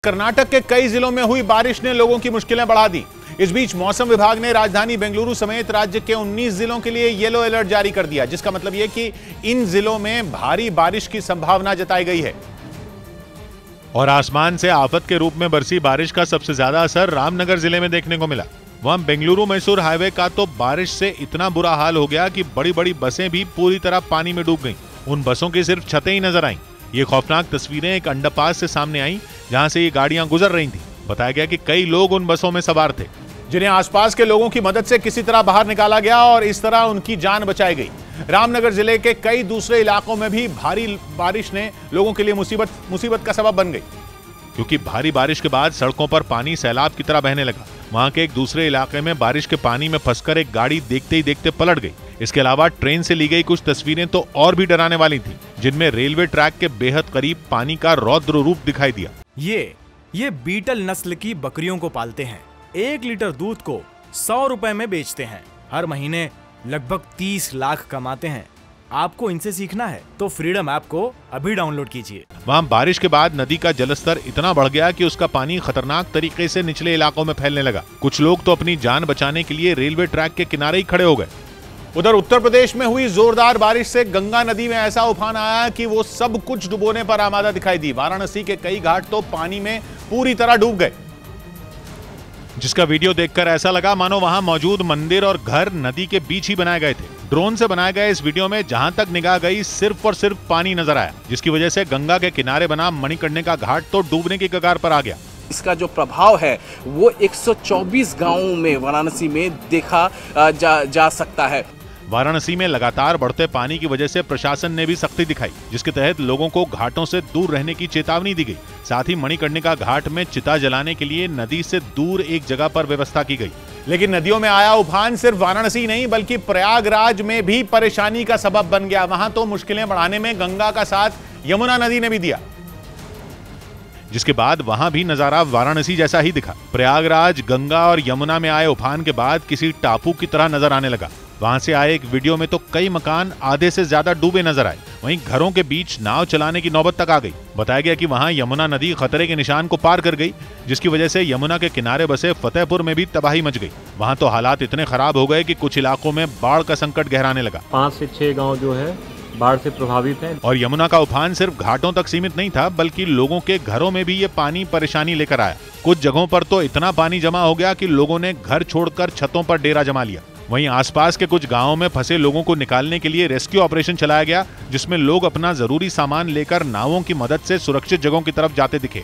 कर्नाटक के कई जिलों में हुई बारिश ने लोगों की मुश्किलें बढ़ा दी। इस बीच मौसम विभाग ने राजधानी बेंगलुरु समेत राज्य के 19 जिलों के लिए येलो अलर्ट जारी कर दिया, जिसका मतलब यह कि इन जिलों में भारी बारिश की संभावना जताई गई है। और आसमान से आफत के रूप में बरसी बारिश का सबसे ज्यादा असर रामनगर जिले में देखने को मिला। वहां बेंगलुरु मैसूर हाईवे का तो बारिश से इतना बुरा हाल हो गया कि बड़ी बड़ी बसें भी पूरी तरह पानी में डूब गईं। उन बसों की सिर्फ छतें ही नजर आईं। ये खौफनाक तस्वीरें एक अंडरपास से सामने आईं, जहां से ये गाड़ियां गुजर रही थीं। बताया गया कि कई लोग उन बसों में सवार थे, जिन्हें आसपास के लोगों की मदद से किसी तरह बाहर निकाला गया और इस तरह उनकी जान बचाई गई। रामनगर जिले के कई दूसरे इलाकों में भी भारी बारिश ने लोगों के लिए मुसीबत का सबब बन गई, क्योंकि भारी बारिश के बाद सड़कों पर पानी सैलाब की तरह बहने लगा। वहां के एक दूसरे इलाके में बारिश के पानी में फंसकर एक गाड़ी देखते ही देखते पलट गई। इसके अलावा ट्रेन से ली गई कुछ तस्वीरें तो और भी डराने वाली थीं, जिनमें रेलवे ट्रैक के बेहद करीब पानी का रौद्र रूप दिखाई दिया। ये बीटल नस्ल की बकरियों को पालते हैं। 1 लीटर दूध को 100 रुपए में बेचते हैं। हर महीने लगभग 30 लाख कमाते हैं। आपको इनसे सीखना है तो फ्रीडम ऐप को अभी डाउनलोड कीजिए। वहां बारिश के बाद नदी का जलस्तर इतना बढ़ गया कि उसका पानी खतरनाक तरीके से निचले इलाकों में फैलने लगा। कुछ लोग तो अपनी जान बचाने के लिए रेलवे ट्रैक के किनारे ही खड़े हो गए। उधर उत्तर प्रदेश में हुई जोरदार बारिश से गंगा नदी में ऐसा उफान आया कि वो सब कुछ डुबोने पर आमादा दिखाई दी। वाराणसी के कई घाट तो पानी में पूरी तरह डूब गए, जिसका वीडियो देखकर ऐसा लगा मानो वहां मौजूद मंदिर और घर नदी के बीच ही बनाए गए थे। ड्रोन से बनाए गए इस वीडियो में जहां तक निगाह गई सिर्फ और सिर्फ पानी नजर आया, जिसकी वजह से गंगा के किनारे बना मणिकर्णिका घाट तो डूबने की कगार पर आ गया। इसका जो प्रभाव है वो 124 गांवों में वाराणसी में देखा जा सकता है। वाराणसी में लगातार बढ़ते पानी की वजह से प्रशासन ने भी सख्ती दिखाई, जिसके तहत लोगों को घाटों से दूर रहने की चेतावनी दी गई। साथ ही मणिकर्णिका घाट में चिता जलाने के लिए नदी से दूर एक जगह पर व्यवस्था की गई। लेकिन नदियों में आया उफान सिर्फ वाराणसी नहीं बल्कि प्रयागराज में भी परेशानी का सबब बन गया। वहां तो मुश्किलें बढ़ाने में गंगा का साथ यमुना नदी ने भी दिया, जिसके बाद वहां भी नजारा वाराणसी जैसा ही दिखा। प्रयागराज गंगा और यमुना में आए उफान के बाद किसी टापू की तरह नजर आने लगा। वहां से आए एक वीडियो में तो कई मकान आधे से ज्यादा डूबे नजर आए। वहीं घरों के बीच नाव चलाने की नौबत तक आ गई। बताया गया कि वहां यमुना नदी खतरे के निशान को पार कर गई, जिसकी वजह से यमुना के किनारे बसे फतेहपुर में भी तबाही मच गई। वहां तो हालात इतने खराब हो गए कि कुछ इलाकों में बाढ़ का संकट गहराने लगा। 5 से 6 गांव जो है बाढ़ से प्रभावित हैं। और यमुना का उफान सिर्फ घाटों तक सीमित नहीं था, बल्कि लोगों के घरों में भी ये पानी परेशानी लेकर आया। कुछ जगहों पर तो इतना पानी जमा हो गया कि लोगों ने घर छोड़कर छतों पर डेरा जमा लिया। वहीं आसपास के कुछ गांवों में फंसे लोगों को निकालने के लिए रेस्क्यू ऑपरेशन चलाया गया, जिसमें लोग अपना जरूरी सामान लेकर नावों की मदद से सुरक्षित जगहों की तरफ जाते दिखे।